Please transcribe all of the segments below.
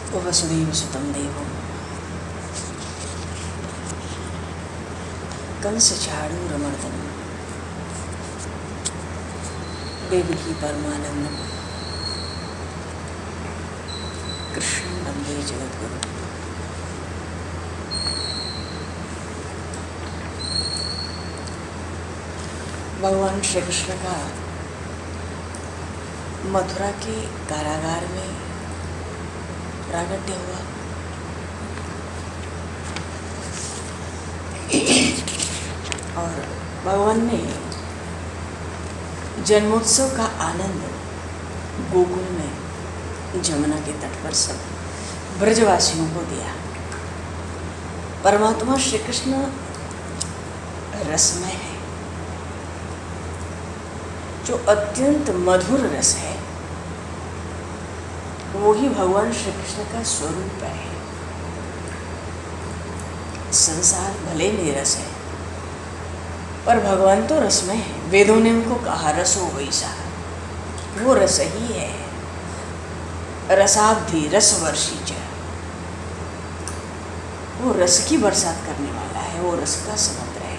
वसुदेव सुतं देवं कंसचाणूरमर्दनं देवकी परमानंदं कृष्णं वंदे जगद्गुरुं। भगवान श्री कृष्ण का मथुरा के कारागार में प्रागट्य हुआ। और भगवान ने जन्मोत्सव का आनंद गोकुल में जमुना के तट पर सब ब्रजवासियों को दिया। परमात्मा श्री कृष्ण रसमय है, जो अत्यंत मधुर रस है, वो ही भगवान श्री कृष्ण का स्वरूप है। संसार भले नीरस है, पर भगवान तो रसमय है। वेदों ने उनको कहा रसो वैसा, वो रस ही है। रसाब्धि रसवर्षी च, वो रस की बरसात करने वाला है, वो रस का समुद्र है।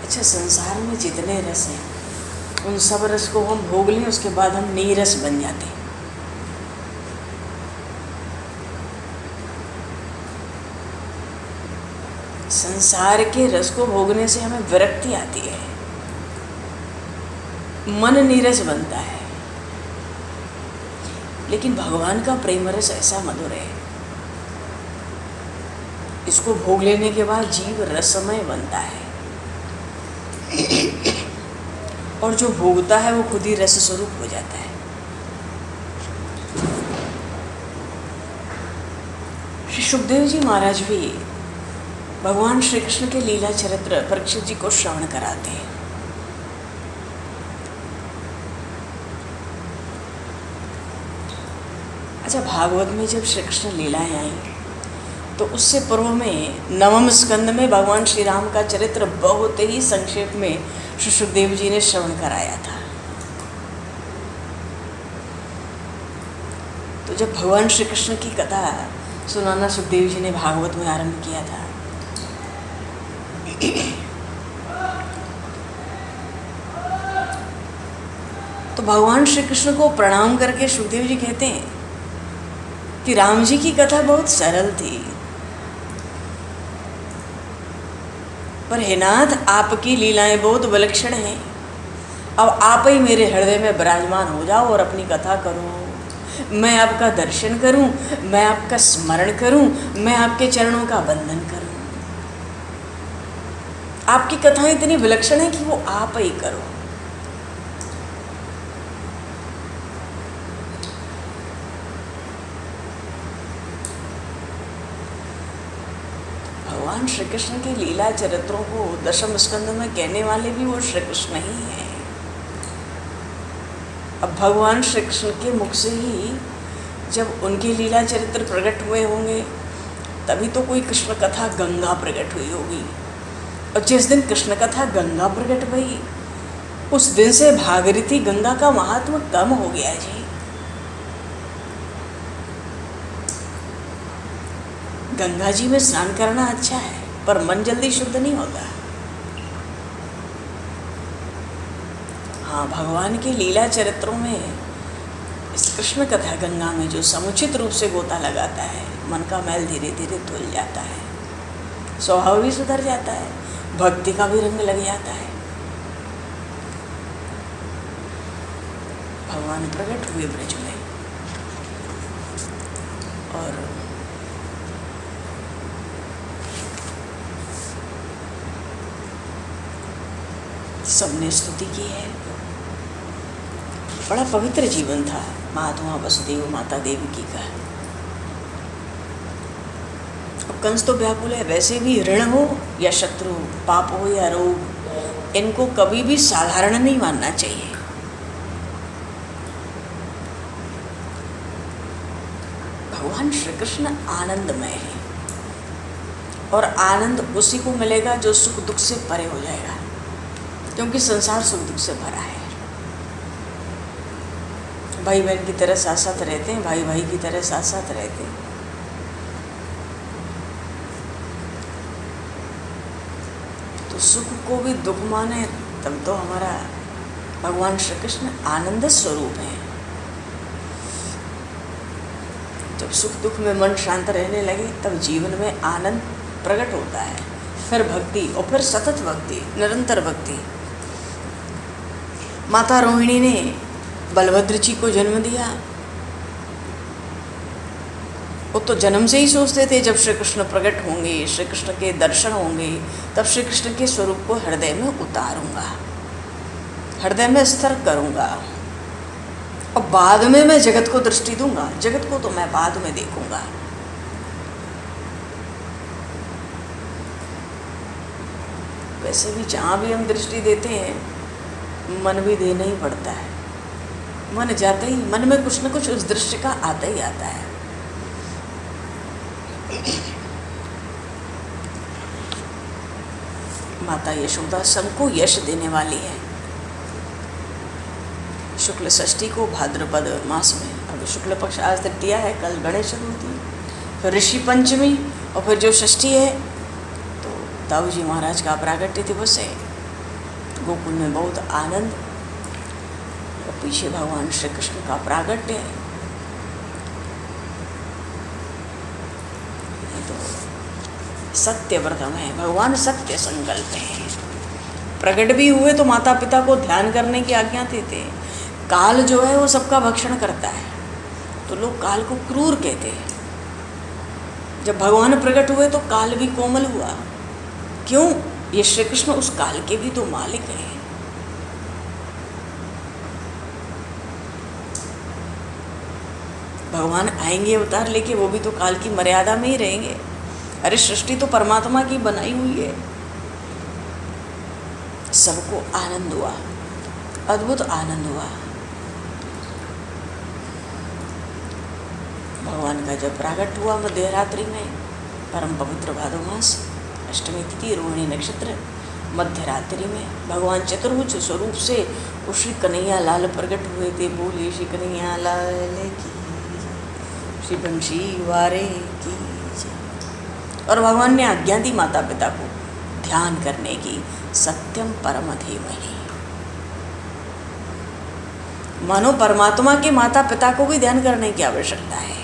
अच्छा, संसार में जितने रस हैं उन सब रस को हम भोग लें, उसके बाद हम नीरस बन जाते हैं। संसार के रस को भोगने से हमें विरक्ति आती है, मन नीरस बनता है। लेकिन भगवान का प्रेम रस ऐसा मधुर है, इसको भोग लेने के बाद जीव रसमय बनता है। और जो भोगता है वो खुद ही रस स्वरूप हो जाता है। श्री सुखदेव जी महाराज भी भगवान श्री कृष्ण के लीला चरित्र परीक्षित जी को श्रवण कराते हैं। अच्छा, भागवत में जब श्री कृष्ण लीलाएं आई तो उससे पूर्व में नवम स्कंद में भगवान श्री राम का चरित्र बहुत ही संक्षेप में श्री सुखदेव जी ने श्रवण कराया था। तो जब भगवान श्री कृष्ण की कथा सुनाना सुखदेव जी ने भागवत में आरंभ किया था, तो भगवान श्री कृष्ण को प्रणाम करके सुखदेव जी कहते हैं कि राम जी की कथा बहुत सरल थी, पर हे नाथ, आपकी लीलाएं बहुत विलक्षण हैं। अब आप ही मेरे हृदय में विराजमान हो जाओ और अपनी कथा करो। मैं आपका दर्शन करूं, मैं आपका स्मरण करूं, मैं आपके चरणों का वंदन करूं। आपकी कथाएं इतनी विलक्षण है कि वो आप ही करो। भगवान श्री कृष्ण के लीला चरित्रों को दशम स्कंद में कहने वाले भी वो श्री कृष्ण ही हैं। अब भगवान श्री कृष्ण के मुख से ही जब उनके लीला चरित्र प्रकट हुए होंगे, तभी तो कोई कृष्ण कथा गंगा प्रकट हुई होगी। और जिस दिन कृष्ण कथा गंगा प्रकट हुई, उस दिन से भागीरथी गंगा का महात्म कम हो गया जी। गंगा जी में स्नान करना अच्छा है, पर मन जल्दी शुद्ध नहीं होता। हाँ, भगवान के लीला चरित्रों में इस कृष्ण कथा गंगा में जो समुचित रूप से गोता लगाता है, मन का मैल धीरे धीरे धुल जाता है, स्वभाव भी सुधर जाता है, भक्ति का भी रंग लग जाता है। भगवान प्रकट हुए ब्रज में और सबने स्तुति की है। बड़ा पवित्र जीवन था महात्मा वसुदेव माता देवकी का। अब कंस तो व्याकुल है, वैसे भी ऋण हो या शत्रु, पाप हो या रोग, इनको कभी भी साधारण नहीं मानना चाहिए। भगवान श्री कृष्ण आनंदमय है, और आनंद उसी को मिलेगा जो सुख दुख से परे हो जाएगा। क्योंकि संसार सुख दुख से भरा है। भाई बहन की तरह साथ साथ रहते हैं, भाई भाई की तरह साथ साथ रहते हैं। तो सुख को भी दुख माने तब तो हमारा भगवान श्री कृष्ण आनंद स्वरूप है। जब सुख दुख में मन शांत रहने लगे तब जीवन में आनंद प्रकट होता है। फिर भक्ति, और फिर सतत भक्ति, निरंतर भक्ति। माता रोहिणी ने बलभद्र जी को जन्म दिया। वो तो जन्म से ही सोचते थे जब श्री कृष्ण प्रकट होंगे, श्री कृष्ण के दर्शन होंगे, तब श्री कृष्ण के स्वरूप को हृदय में उतारूंगा, हृदय में स्थिर करूंगा, और बाद में मैं जगत को दृष्टि दूंगा। जगत को तो मैं बाद में देखूंगा। वैसे भी जहाँ भी हम दृष्टि देते हैं मन भी देना ही पड़ता है। मन जाता ही, मन में कुछ न कुछ उस दृश्य का आता ही आता है। माता यशोदा सबको यश देने वाली है। शुक्ल षष्ठी को भाद्रपद मास में, अब शुक्ल पक्ष आज तृतीया है, कल गणेश चतुर्थी, फिर ऋषि पंचमी, और फिर जो षष्ठी है तो दाऊ जी महाराज का प्रागट्य दिवस है। गोकुल में बहुत आनंद, और पीछे भगवान श्री कृष्ण का प्रागट्य है। सत्य व्रतम है, भगवान सत्य संकल्प है। प्रकट भी हुए तो माता पिता को ध्यान करने की आज्ञा देते। काल जो है वो सबका भक्षण करता है, तो लोग काल को क्रूर कहते हैं। जब भगवान प्रकट हुए तो काल भी कोमल हुआ। क्यों? ये श्री कृष्ण उस काल के भी तो मालिक हैं। भगवान आएंगे अवतार लेके, वो भी तो काल की मर्यादा में ही रहेंगे। अरे सृष्टि तो परमात्मा की बनाई हुई है। सबको आनंद हुआ, अद्भुत आनंद हुआ। भगवान का जब प्रागट हुआ मध्यरात्रि में, परम पवित्र भादो मास, अष्टमी तिथि, रोहिणी नक्षत्र, मध्यरात्रि में भगवान चतुर्भुज स्वरूप से उस श्री कन्हैया लाल प्रकट हुए थे। बोलिए श्री कन्हैया लाल की, श्री बंशी वारे की। और भगवान ने आज्ञा दी माता पिता को ध्यान करने की, सत्यम परम धीमहि। मानो परमात्मा के माता पिता को भी ध्यान करने की आवश्यकता है,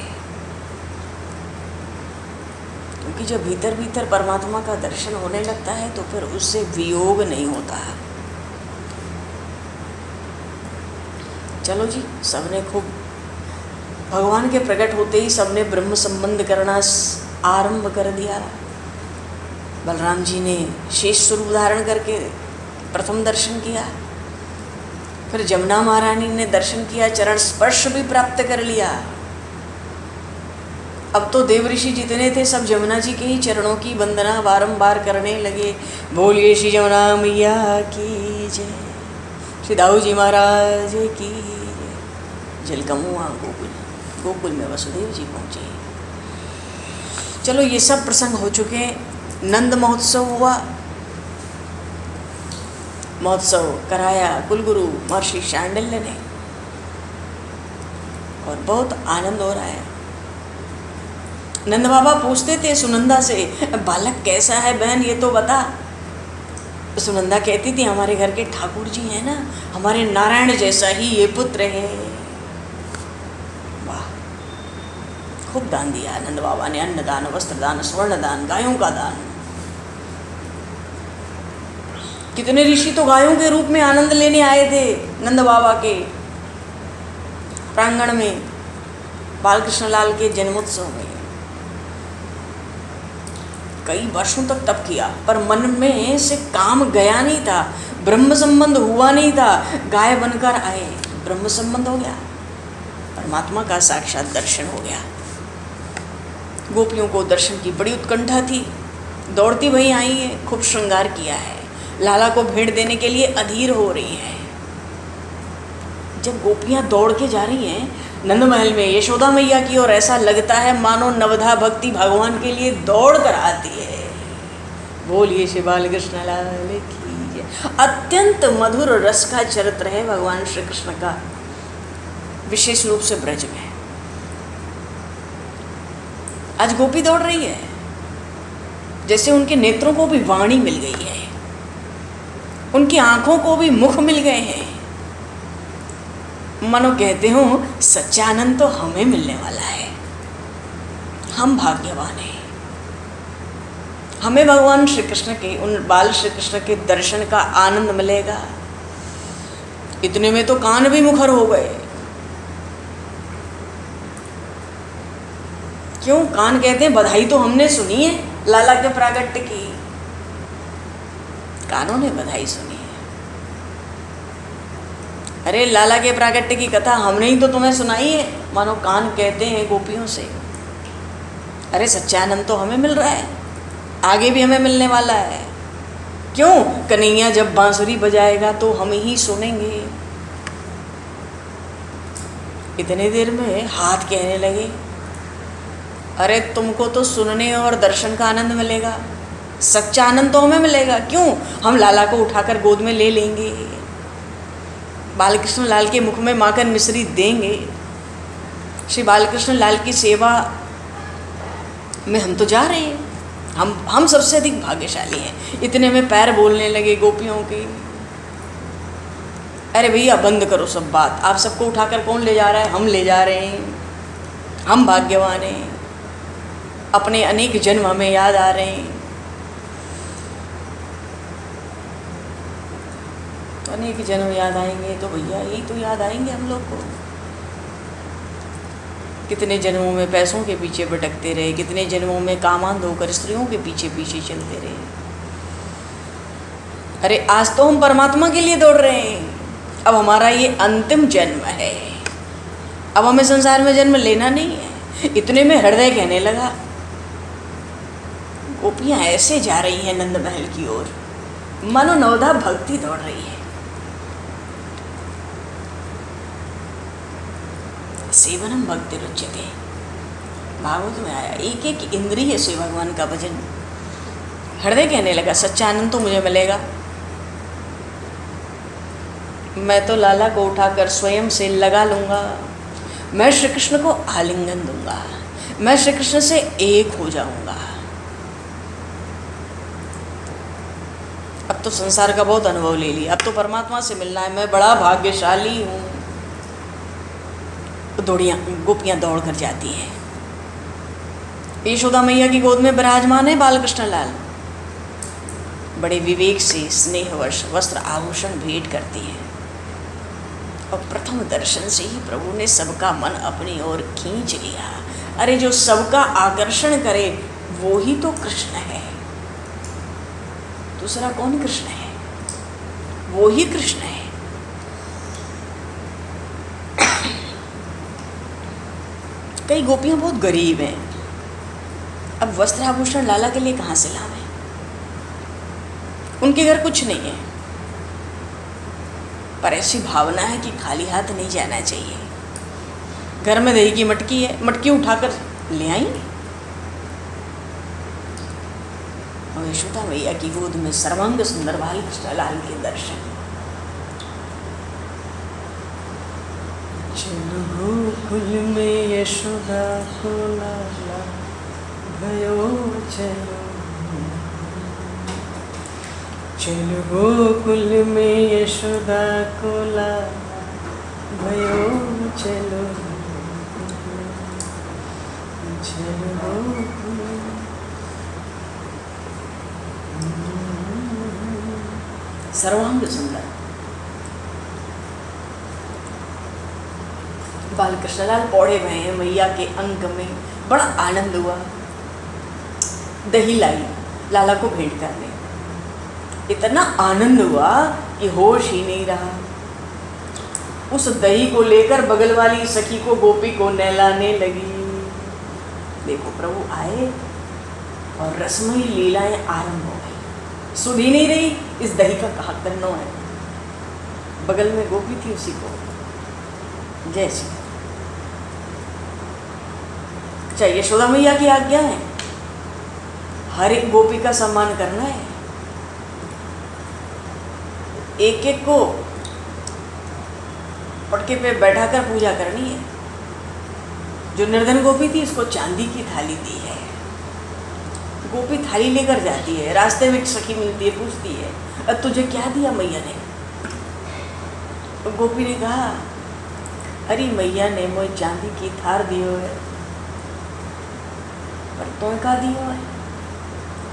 क्योंकि जब भीतर भीतर परमात्मा का दर्शन होने लगता है तो फिर उससे वियोग नहीं होता। चलो जी, सबने खूब भगवान के प्रकट होते ही सबने ब्रह्म संबंध करना आरंभ कर दिया। बलराम जी ने शेष स्वरूप धारण करके प्रथम दर्शन किया, फिर जमुना महारानी ने दर्शन किया, चरण स्पर्श भी प्राप्त कर लिया। अब तो देव ऋषि जितने थे सब जमुना जी के ही चरणों की वंदना बारंबार करने लगे। बोलिए श्री जमुना मैया की जय, श्री दाऊ जी महाराज की जय। जलकमुआ गोकुल, गोकुल में वसुदेव जी पहुँचे। चलो ये सब प्रसंग हो चुके। नंद महोत्सव हुआ, महोत्सव कराया कुलगुरु महर्षि शांडिल्य ने, और बहुत आनंद हो रहा है। नंद बाबा पूछते थे सुनंदा से, बालक कैसा है बहन ये तो बता। सुनंदा कहती थी हमारे घर के ठाकुर जी हैं ना, हमारे नारायण जैसा ही ये पुत्र है। वाह, खूब दान दिया नंद बाबा ने, अन्न दान, वस्त्र दान, स्वर्ण दान, गायों का दान। कितने ऋषि तो गायों के रूप में आनंद लेने आए थे नंद बाबा के प्रांगण में, बालकृष्ण लाल के जन्मोत्सव में। कई वर्षों तक तप किया, पर मन में से काम गया नहीं था, ब्रह्म संबंध हुआ नहीं था। गाय बनकर आए, ब्रह्म संबंध हो गया, परमात्मा का साक्षात दर्शन हो गया। गोपियों को दर्शन की बड़ी उत्कंठा थी, दौड़ती वही आई है, खूब श्रृंगार किया है, लाला को भेंट देने के लिए अधीर हो रही हैं। जब गोपियां दौड़ के जा रही हैं नंद महल में यशोदा मैया की ओर, ऐसा लगता है मानो नवधा भक्ति भगवान के लिए दौड़ कर आती है। बोलिए श्री बालकृष्ण लाल की। लीजिए, अत्यंत मधुर रस का चरित्र है भगवान श्री कृष्ण का, विशेष रूप से ब्रज में। आज गोपी दौड़ रही है जैसे उनके नेत्रों को भी वाणी मिल गई है, उनकी आंखों को भी मुख मिल गए हैं। मानो कहते हो सच्चा आनंद तो हमें मिलने वाला है, हम भाग्यवान हैं, हमें भगवान श्री कृष्ण के, उन बाल श्री कृष्ण के दर्शन का आनंद मिलेगा। इतने में तो कान भी मुखर हो गए। क्यों? कान कहते हैं बधाई तो हमने सुनी है लाला के प्रागट्य की, कानों ने बधाई सुनी है। अरे लाला के प्रागट्य की कथा हमने ही तो तुम्हें सुनाई है, मानो कान कहते हैं गोपियों से, अरे सच्चा आनंद तो हमें मिल रहा है, आगे भी हमें मिलने वाला है। क्यों? कन्हैया जब बांसुरी बजाएगा तो हम ही सुनेंगे। इतने देर में हाथ कहने लगे, अरे तुमको तो सुनने और दर्शन का आनंद मिलेगा, सच्चा आनंद तो हमें मिलेगा। क्यों? हम लाला को उठाकर गोद में ले लेंगे, बालकृष्ण लाल के मुख में माखन मिश्री देंगे, श्री बालकृष्ण लाल की सेवा में हम तो जा रहे हैं, हम सबसे अधिक भाग्यशाली हैं। इतने में पैर बोलने लगे गोपियों के, अरे भैया बंद करो सब बात, आप सबको उठाकर कौन ले जा रहा है? हम ले जा रहे हैं, हम भाग्यवान हैं, अपने अनेक जन्म हमें याद आ रहे हैं। तो अनेक जन्म याद आएंगे तो भैया यही तो याद आएंगे हम लोग को। कितने जन्मों में पैसों के पीछे भटकते रहे, कितने जन्मों में कामांध होकर स्त्रियों के पीछे पीछे चलते रहे। अरे आज तो हम परमात्मा के लिए दौड़ रहे हैं, अब हमारा ये अंतिम जन्म है, अब हमें संसार में जन्म लेना नहीं है। इतने में हृदय कहने लगा, गोपियाँ ऐसे जा रही हैं नंद महल की ओर, मानो नवधा भक्ति दौड़ रही है। सेवनम भक्ति रुच्यते, भागवत में आया, एक एक इंद्रिय से भगवान का भजन। हृदय कहने लगा सच्चा आनंद तो मुझे मिलेगा, मैं तो लाला को उठाकर स्वयं से लगा लूँगा, मैं श्री कृष्ण को आलिंगन दूंगा, मैं श्री कृष्ण से एक हो जाऊंगा। अब तो संसार का बहुत अनुभव ले लिया, अब तो परमात्मा से मिलना है, मैं बड़ा भाग्यशाली हूँ। गोपियाँ दौड़ कर जाती हैं, यशोदा मैया की गोद में विराजमान है बालकृष्ण लाल, बड़े विवेक से स्नेहवश वस्त्र आभूषण भेंट करती हैं, और प्रथम दर्शन से ही प्रभु ने सबका मन अपनी ओर खींच लिया। अरे जो सबका आकर्षण करे वो ही तो कृष्ण है, दूसरा कौन कृष्ण है? वो ही कृष्ण है। कई गोपियां बहुत गरीब हैं, अब वस्त्र आभूषण लाला के लिए कहाँ से लावें? उनके घर कुछ नहीं है, पर ऐसी भावना है कि खाली हाथ नहीं जाना चाहिए। घर में दही की मटकी है, मटकी उठाकर ले आएंगे। और यशोदा मैया की गोद में सर्वांग सुंदर बालकृष्ण लाल के दर्शन। चलो गोकुल में यशोदा को लाला भयो चलो, चलो गोकुल में यशोदा को लाला भयो चलो, चलो गोकुल। सर्वांग सुंदर बालकृष्ण लाल पौड़े हुए हैं मैया के अंक में, बड़ा आनंद हुआ। दही लाई लाला को भेंट करने, इतना आनंद हुआ कि होश ही नहीं रहा। उस दही को लेकर बगल वाली सखी को गोपी को नहलाने लगी। देखो प्रभु आए और रसमयी लीलाएं आरंभ हो गई। सुध ही नहीं रही इस दही का कहा करना है। बगल में गोपी थी, उसी को जैसी चाहिए यशोदा मैया की आज्ञा है, हर एक गोपी का सम्मान करना है। एक एक को पटके पे बैठा कर पूजा करनी है। जो निर्धन गोपी थी उसको चांदी की थाली दी है। गोपी थाली लेकर जाती है, रास्ते में एक सखी मिलती है, पूछती है तुझे क्या दिया मैया ने? तो गोपी ने कहा अरे मैया ने मुझे चांदी की थार दियो है, पर तो का दियो है?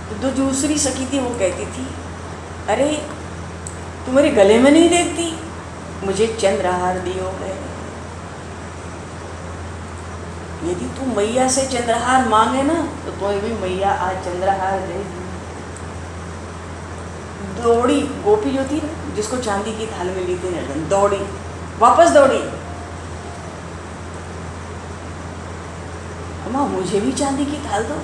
तो जो दूसरी सखी थी वो कहती थी अरे तू मेरे गले में नहीं देखती, मुझे चंद्रहार दियो है। यदि तू मैया से चंद्रहार मांगे ना तो तुम्हें भी मैया आज चंद्रहार देगी। दौड़ी गोपी जो थी ना, जिसको चांदी की थाल में ली थी निर्धन, दौड़ी, वापस दौड़ी, अम्मा मुझे भी चांदी की थाल दो।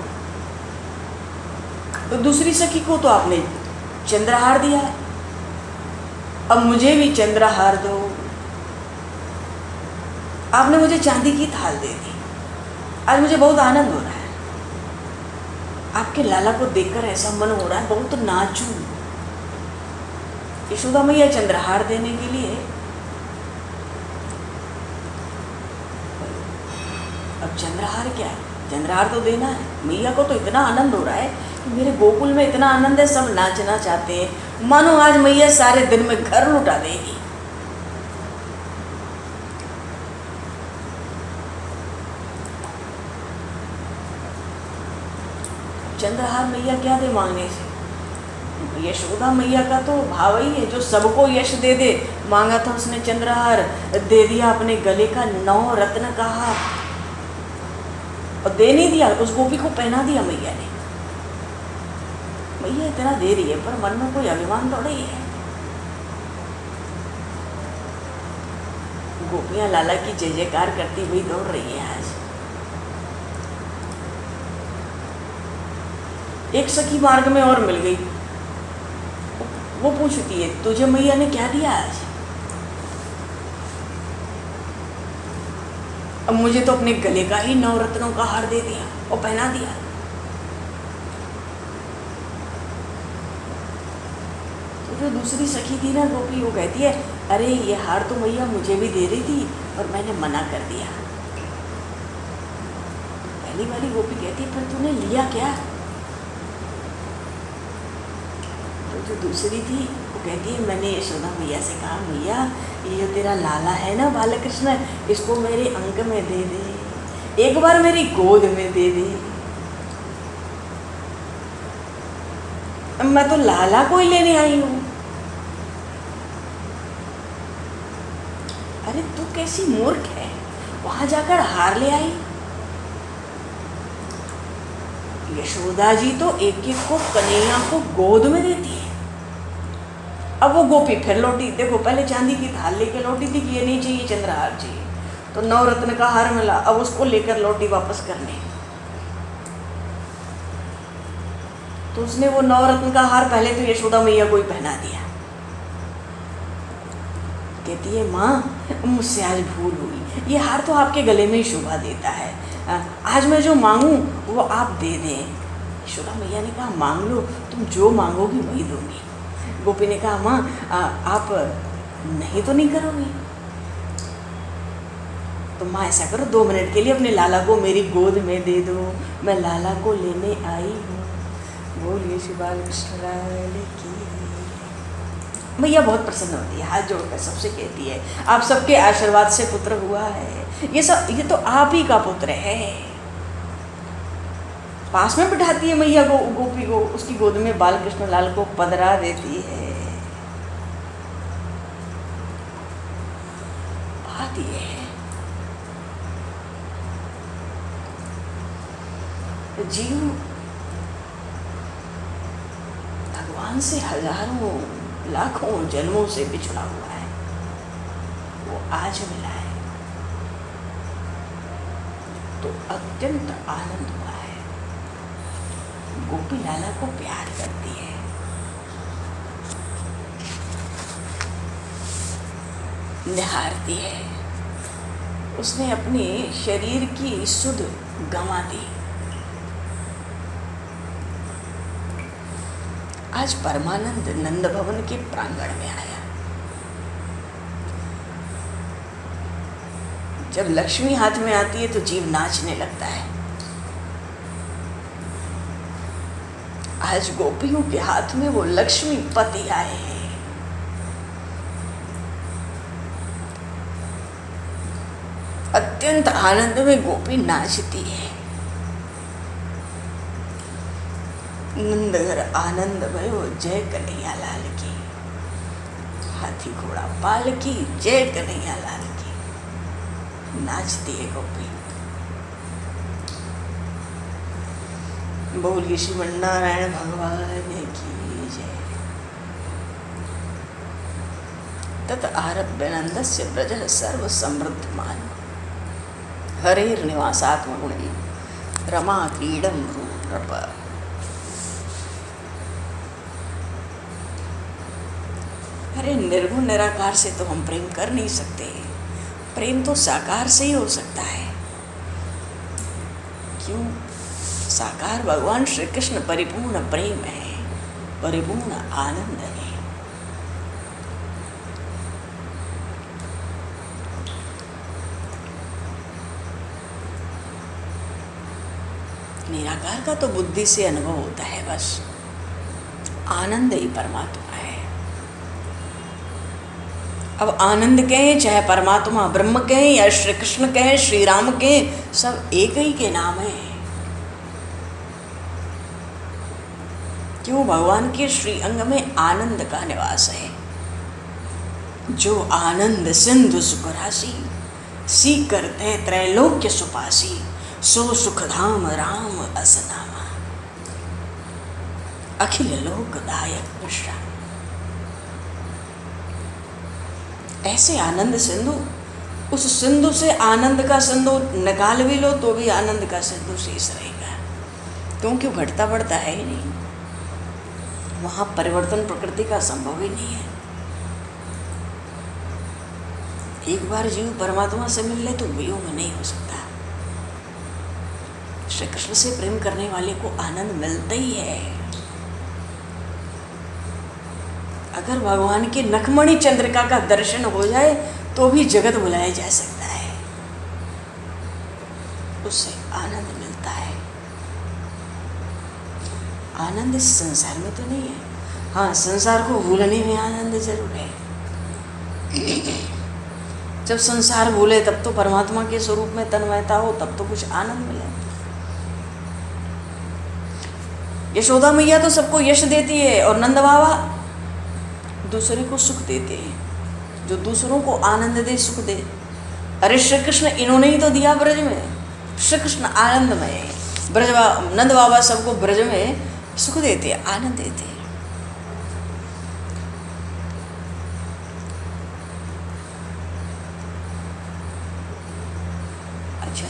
तो दूसरी सखी को तो आपने चंद्रहार दिया है, अब मुझे भी चंद्रहार दो। आपने मुझे चांदी की थाल दे दी, आज मुझे बहुत आनंद हो रहा है। आपके लाला को देखकर ऐसा मन हो रहा है बहुत नाचूं। यशोदा मैया चंद्रहार देने के लिए अब चंद्रहार क्या है, चंद्रहार तो देना है। मैया को तो इतना आनंद हो रहा है कि मेरे गोकुल में इतना आनंद है, सब नाचना चाहते हैं, मानो आज मैया सारे दिन में घर लुटा देगी। चंद्रहार मैया क्या दे मांगने से? यशोदा मैया का तो भाव ही है जो सबको यश दे दे। मांगा था उसने चंद्रहार, दे दिया अपने गले का 9 रत्न का हार, और दे नहीं दिया, उस गोपी को पहना दिया मैया ने। मैया इतना दे रही है पर मन में कोई अभिमान थोड़ा ही है। गोपियां लाला की जय जयकार करती हुई दौड़ रही है। आज एक सखी मार्ग में और मिल गई, वो पूछती है तुझे मैया ने क्या दिया आज? अब मुझे तो अपने गले का ही 9 रत्नों का हार दे दिया और पहना दिया। तो जो दूसरी सखी थी ना गोपी, वो कहती है अरे ये हार तो मैया मुझे भी दे रही थी और मैंने मना कर दिया। पहली वाली गोपी कहती है पर तूने लिया क्या? तो जो दूसरी थी वो कहती है मैंने यशोदा मैया से कहा मैया ये जो तेरा लाला है ना बालकृष्ण, इसको मेरे अंक में दे दे, एक बार मेरी गोद में दे दे। मैं तो लाला को ही लेने आई हूं। अरे तू कैसी मूर्ख है, वहां जाकर हार ले आई। यशोदा जी तो एक एक को कन्हैया को गोद में देती है। अब वो गोपी फिर लौटी, देखो पहले चांदी की थाल लेके लौटी थी कि ये नहीं चाहिए चंद्रहार चाहिए, तो 9 रत्न का हार मिला, अब उसको लेकर लौटी वापस करने। तो उसने वो 9 रत्न का हार पहले तो यशोदा मैया को ही पहना दिया। कहती है माँ मुझसे आज भूल हुई, ये हार तो आपके गले में ही शोभा देता है, आज मैं जो मांगूं वो आप दे दें। यशोदा मैया ने कहा मांग लो, तुम जो मांगोगी वही दूंगी। गोपी ने कहा माँ आप नहीं तो नहीं करोगी? तो माँ ऐसा करो 2 मिनट के लिए अपने लाला को मेरी गोद में दे दो, मैं लाला को लेने आई हूँ। बोलिए श्री बालकृष्ण लाल की। मैया बहुत प्रसन्न होती है, हाथ जोड़कर सबसे कहती है आप सबके आशीर्वाद से पुत्र हुआ है, ये तो आप ही का पुत्र है। पास में बिठाती है मैया को, गोपी को, उसकी गोद में बालकृष्ण लाल को पधरा देती है। बात ये है जीव भगवान से हजारों लाखों जन्मों से बिछड़ा हुआ है, वो आज मिला है तो अत्यंत आनंद हुआ है। गोपी लाला को प्यार करती है, निहारती है। उसने अपने शरीर की सुध गंवा दी। आज परमानंद नंद भवन के प्रांगण में आया। जब लक्ष्मी हाथ में आती है तो जीव नाचने लगता है। आज गोपियों के हाथ में वो लक्ष्मी पति आए हैं। अत्यंत आनंद में गोपी नाचती है। नंदघर आनंद भयो जय कन्हैया लाल की, हाथी घोड़ा पाल की जय कन्हैया लाल की। नाचती है गोपी। बोलिए श्रीमन नारायण भगवान की जय। तत आरभ्य नंदस्य ब्रज सर्व समृद्धमान, हरेर निवासात्मगुणी रमा क्रीडम रूप। अरे निर्गुण निराकार से तो हम प्रेम कर नहीं सकते। प्रेम तो साकार से ही हो सकता है। क्यों? साकार भगवान श्री कृष्ण परिपूर्ण प्रेम है, परिपूर्ण आनंद है। निराकार का तो बुद्धि से अनुभव होता है, बस आनंद ही परमात्मा है। अब आनंद कहें चाहे परमात्मा ब्रह्म कहें या श्री कृष्ण कहें श्री राम कहें, सब एक ही के नाम है। क्यों? भगवान के श्री अंग में आनंद का निवास है। जो आनंद सिंधु सुख राशि, सी करते त्रैलोक्य सुपासी, सो सुखधाम राम असनामा, अखिल लोकदायक विश्राम। ऐसे आनंद सिंधु, उस सिंधु से आनंद का सिंधु निकाल भी लो तो भी आनंद का सिंधु शेष रहेगा। क्योंकि वो घटता बढ़ता है ही नहीं, वहाँ परिवर्तन प्रकृति का संभव ही नहीं है। एक बार जीव परमात्मा से मिल ले तो वियोग नहीं हो सकता। श्री कृष्ण से प्रेम करने वाले को आनंद मिलता ही है। अगर भगवान के नखमणि चंद्रिका का दर्शन हो जाए तो भी जगत भुलाया जा सकता है, उससे आनंद मिलता है। आनंद इस संसार में तो नहीं है। हाँ, संसार को भूलने में आनंद जरूर है। जब संसार भूले तब तो परमात्मा के स्वरूप में तन्मयता हो, तब तो कुछ आनंद मिले। यशोदा मैया तो सबको यश देती है और नंद बाबा दूसरे को सुख देते हैं। जो दूसरों को आनंद दे, सुख दे। अरे श्री कृष्ण इन्होंने ही तो दिया ब्रज में। श्री कृष्ण आनंदमय है। ब्रज नंद बाबा सबको ब्रज में सुख देते हैं, आनंद देते हैं। अच्छा,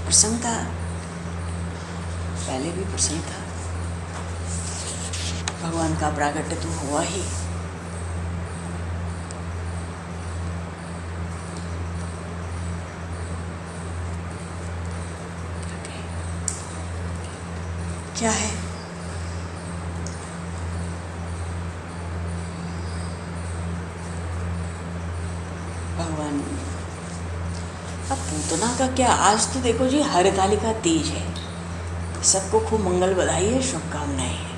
प्रसंग था, पहले भी प्रसंग था। भगवान का प्रागट्य तो हुआ ही। क्या है? भगवान अब पूतना का क्या, आज तो देखो जी हरितालिका तीज है। सबको खूब मंगल बधाई है, शुभकामनाएं हैं।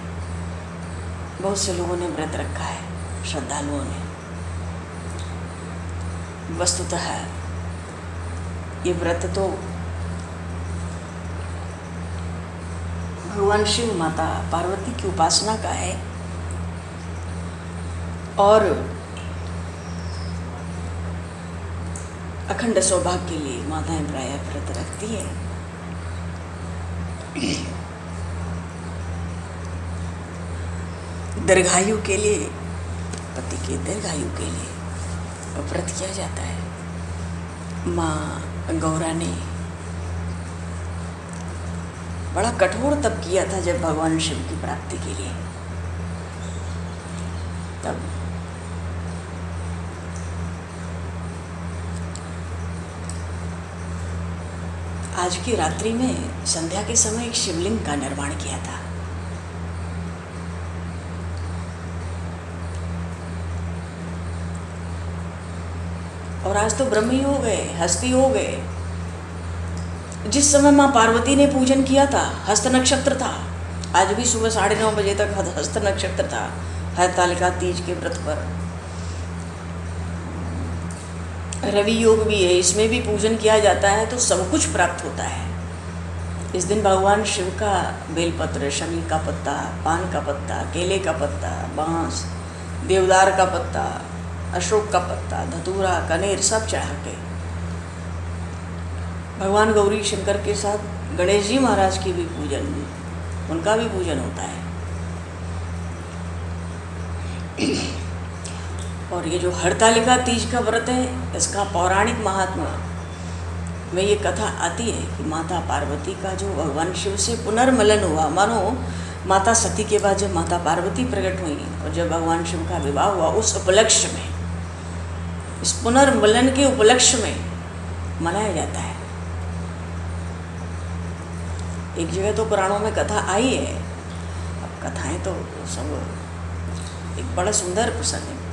बहुत से लोगों ने व्रत रखा है, श्रद्धालुओं ने। वस्तुतः ये व्रत तो भगवान शिव माता पार्वती की उपासना का है और अखंड सौभाग्य के लिए माताएं प्रायः व्रत रखती है। दीर्घायु के लिए, पति के दीर्घायु के लिए व्रत किया जाता है। माँ गौरा ने बड़ा कठोर तप किया था जब भगवान शिव की प्राप्ति के लिए। तब आज की रात्रि में संध्या के समय एक शिवलिंग का निर्माण किया था। और आज तो ब्रह्मी हो गए, हस्ती हो गए। जिस समय माँ पार्वती ने पूजन किया था, हस्त नक्षत्र था, आज भी सुबह 9:30 बजे तक हस्त नक्षत्र था, हरतालिका तीज के व्रत पर। रवि योग भी है, इसमें भी पूजन किया जाता है तो सब कुछ प्राप्त होता है। इस दिन भगवान शिव का बेलपत्र, शमी का पत्ता, पान का पत्ता, केले का पत्ता, बांस, देवदार का पत्ता, अशोक का पत्ता, धतूरा, कनेर सब चढ़ा के भगवान गौरी शंकर के साथ गणेश जी महाराज की भी पूजन, उनका भी पूजन होता है। और ये जो हरतालिका तीज का व्रत है, इसका पौराणिक महात्मा में ये कथा आती है कि माता पार्वती का जो भगवान शिव से पुनर्मिलन हुआ, मानो माता सती के बाद जब माता पार्वती प्रकट हुई और जब भगवान शिव का विवाह हुआ, उस उपलक्ष्य में, इस पुनर्मिलन के उपलक्ष्य में मनाया जाता है। एक जगह तो पुराणों में कथा आई है, अब कथाएं तो सब, एक बड़ा सुंदर प्रसंग है।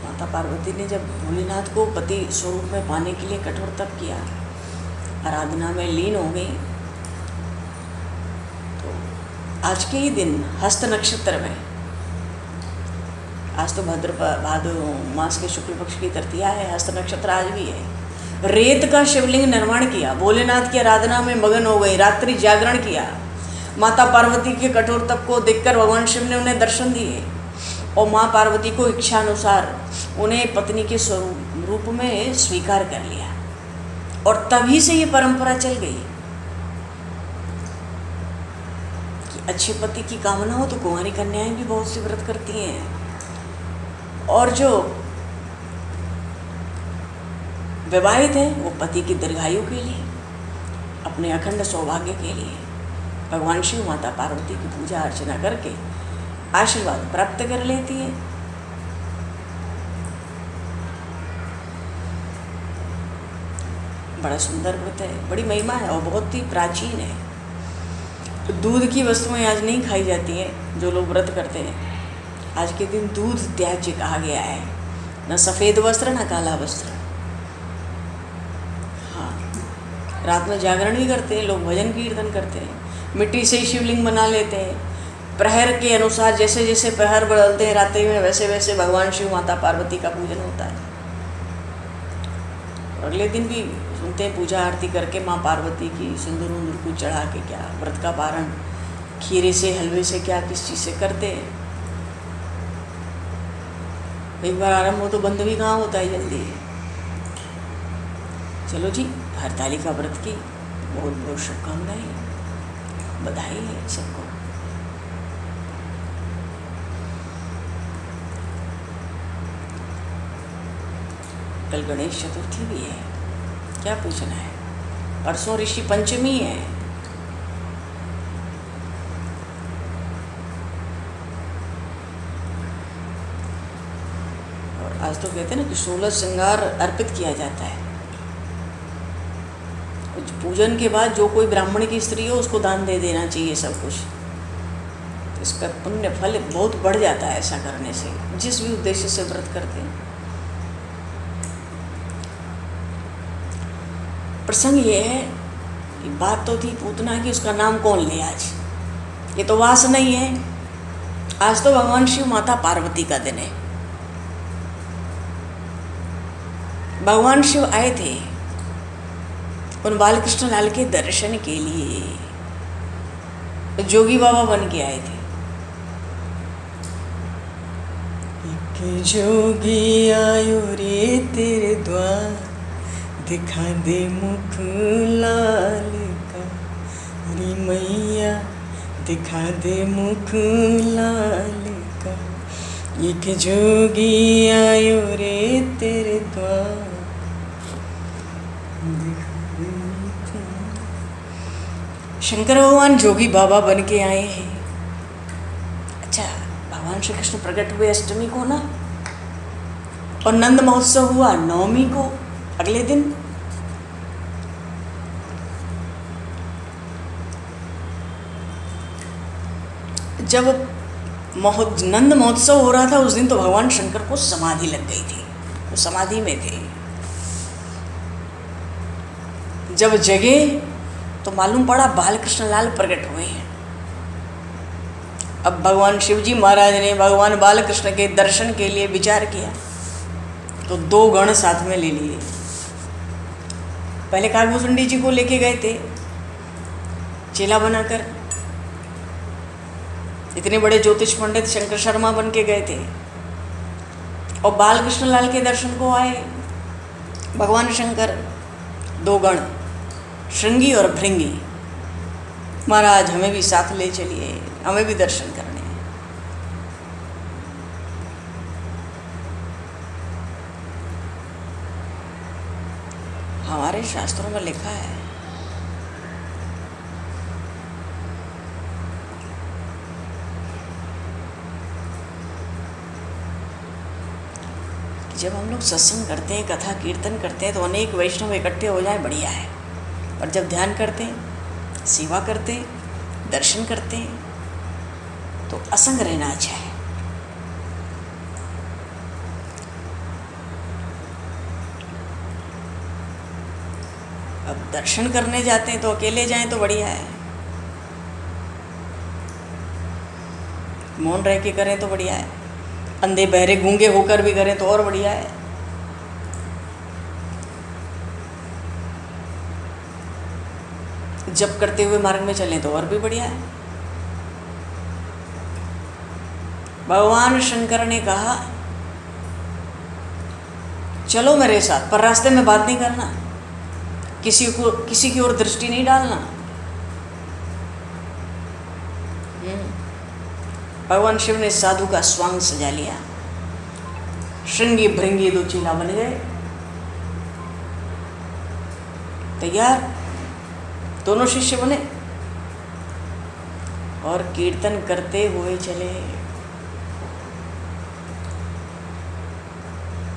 माता पार्वती ने जब भोलेनाथ को पति स्वरूप में पाने के लिए कठोर तप किया, आराधना में लीन हो गई, तो आज के ही दिन हस्त नक्षत्र में, आज तो भाद्र मास के शुक्ल पक्ष की तृतीया है, हस्त नक्षत्र आज भी है, रेत का शिवलिंग निर्माण किया, भोलेनाथ की आराधना में मगन हो गई, रात्रि जागरण किया। माता पार्वती के कठोर तप को देखकर भगवान शिव ने उन्हें दर्शन दिए और माँ पार्वती को इच्छा अनुसार उन्हें पत्नी के स्वरूप रूप में स्वीकार कर लिया। और तभी से ये परंपरा चल गई कि अच्छे पति की कामना हो तो कुंवारी कन्याएं भी बहुत से व्रत करती हैं, और जो विवाहित है वो पति की दीर्घायु के लिए, अपने अखंड सौभाग्य के लिए भगवान शिव माता पार्वती की पूजा अर्चना करके आशीर्वाद प्राप्त कर लेती है। बड़ा सुंदर व्रत है, बड़ी महिमा है और बहुत ही प्राचीन है। दूध की वस्तुएं आज नहीं खाई जाती हैं, जो लोग व्रत करते हैं। आज के दिन दूध त्याज्य कहा गया है, न सफ़ेद वस्त्र न काला वस्त्र। हाँ, रात में जागरण भी करते हैं लोग, भजन कीर्तन करते हैं, मिट्टी से ही शिवलिंग बना लेते हैं। प्रहर के अनुसार जैसे जैसे प्रहर बदलते हैं रात्रि में, वैसे वैसे भगवान शिव माता पार्वती का पूजन होता है। और अगले दिन भी सुनते हैं पूजा आरती करके माँ पार्वती की सिंदूर उंदूर को चढ़ा के, क्या व्रत का पारण खीरे से, हलवे से, क्या किस चीज़ से करते हैं। एक बार आरंभ हो तो बंद भी कहाँ होता है जल्दी। चलो जी, हरतालिका व्रत की बहुत बहुत शुभकामनाएं, बधाई है सबको। कल गणेश चतुर्थी भी है, क्या पूछना है। परसों ऋषि पंचमी है। और आज तो कहते हैं ना कि 16 श्रृंगार अर्पित किया जाता है। पूजन के बाद जो कोई ब्राह्मण की स्त्री हो उसको दान दे देना चाहिए सब कुछ, तो इसका पुण्य फल बहुत बढ़ जाता है ऐसा करने से, जिस भी उद्देश्य से व्रत करते हैं। प्रसंग ये है कि बात तो थी पूतना की, उसका नाम कौन ले आज। ये तो वास नहीं है, आज तो भगवान शिव माता पार्वती का दिन है। भगवान शिव आए थे उन बालकृष्ण लाल के दर्शन के लिए, जोगी बाबा बन के आए थे। एक जोगी आयो रे तेरे द्वार, दिखा दे मुख लाल का, री मैया दिखा दे मुख लाल का। एक जोगी आयो रे तेरे द्वार, शंकर भगवान जोगी बाबा बन के आए हैं। अच्छा, भगवान श्री कृष्ण प्रकट हुए अष्टमी को ना, और नंद महोत्सव हुआ नवमी को, अगले दिन। जब नंद महोत्सव हो रहा था उस दिन तो भगवान शंकर को समाधि लग गई थी। वो समाधि में थे। जब जगे तो मालूम पड़ा बालकृष्ण लाल प्रकट हुए हैं। अब भगवान शिवजी महाराज ने भगवान बालकृष्ण के दर्शन के लिए विचार किया तो 2 गण साथ में ले लिए। पहले कागभूषुंडी जी को लेके गए थे चेला बनाकर, इतने बड़े ज्योतिष पंडित शंकर शर्मा बन के गए थे। और बालकृष्ण लाल के दर्शन को आए भगवान शंकर, 2 गण, श्रृंगी और भृंगी। महाराज हमें भी साथ ले चलिए, हमें भी दर्शन करने हैं। हमारे शास्त्रों में लिखा है जब हम लोग सत्संग करते हैं, कथा कीर्तन करते हैं तो अनेक वैष्णव इकट्ठे हो जाए बढ़िया है, और जब ध्यान करते हैं, सेवा करते हैं, दर्शन करते हैं तो असंग रहना अच्छा है। अब दर्शन करने जाते हैं तो अकेले जाएं तो बढ़िया है, मौन रह के करें तो बढ़िया है, अंधे बहरे गूंगे होकर भी करें तो और बढ़िया है। जप करते हुए मार्ग में चलें तो और भी बढ़िया है। भगवान शंकर ने कहा चलो मेरे साथ, पर रास्ते में बात नहीं करना, किसी की ओर दृष्टि नहीं डालना। भगवान शिव ने साधु का स्वांग सजा लिया, श्रृंगी भृंगी 2 चेला बन गए, तैयार, दोनों शिष्य बने और कीर्तन करते हुए चले,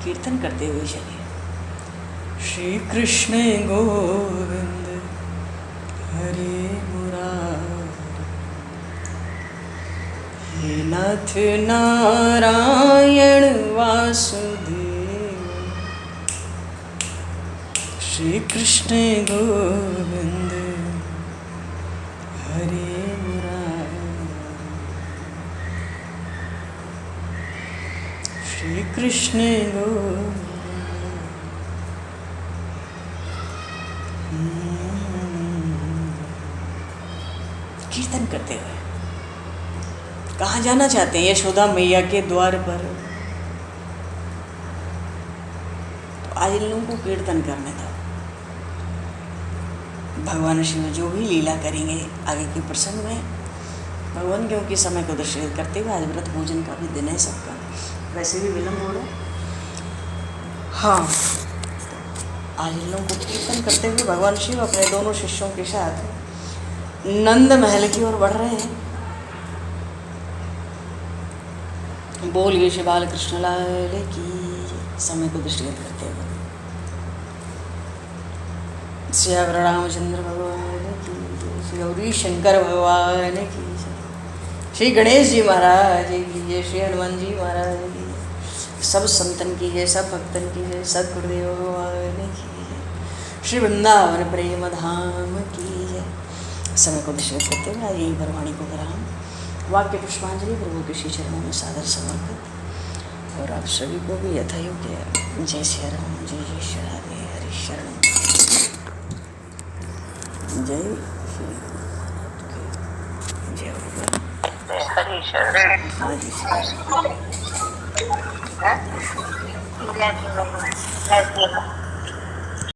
कीर्तन करते हुए चले। श्री कृष्ण गोविंद हरे मुरारी, हे नाथ नारायण वासुदेव, श्री कृष्ण गोविंद हरे मुरारी, श्री कृष्ण गोविंद। कीर्तन करते हुए कहाँ जाना चाहते हैं? यशोदा मैया के द्वार पर। तो आज इन लोगों को कीर्तन करने दो। भगवान शिव जो भी लीला करेंगे आगे के प्रसंग में, भगवान क्योंकि समय को दर्शित करते हुए आज व्रत भोजन का भी दिन है सबका, वैसे भी विलम्ब हो रहा है। हाँ, आज इन लोगों को कीर्तन करते हुए भगवान शिव अपने दोनों शिष्यों के साथ नंद महल की ओर बढ़ रहे हैं। बोलिए श्री बालकृष्ण लाल की, समय को दृष्टिगत करते हुए श्री रामचंद्र भगवान की, श्री गौरी शंकर भगवान की, श्री गणेश जी महाराज की जय, श्री हनुमान जी महाराज की, सब संतन की जय, सब भक्तन की जय, सद्गुरुदेव भगवान की जय, श्री वृंदावन प्रेम धाम की जय। समय को दृष्टिगत करते हुए आज यही भरवाणी को विराम, वाक्य पुष्पांजलि प्रभु के श्री चरणों में सादर समर्पित। और आप सभी को भी यथायोग्य जय श्री राम, जय जय श्री राधे, हरि शरण, जय श्री जय हरि शरण, हरि शरण।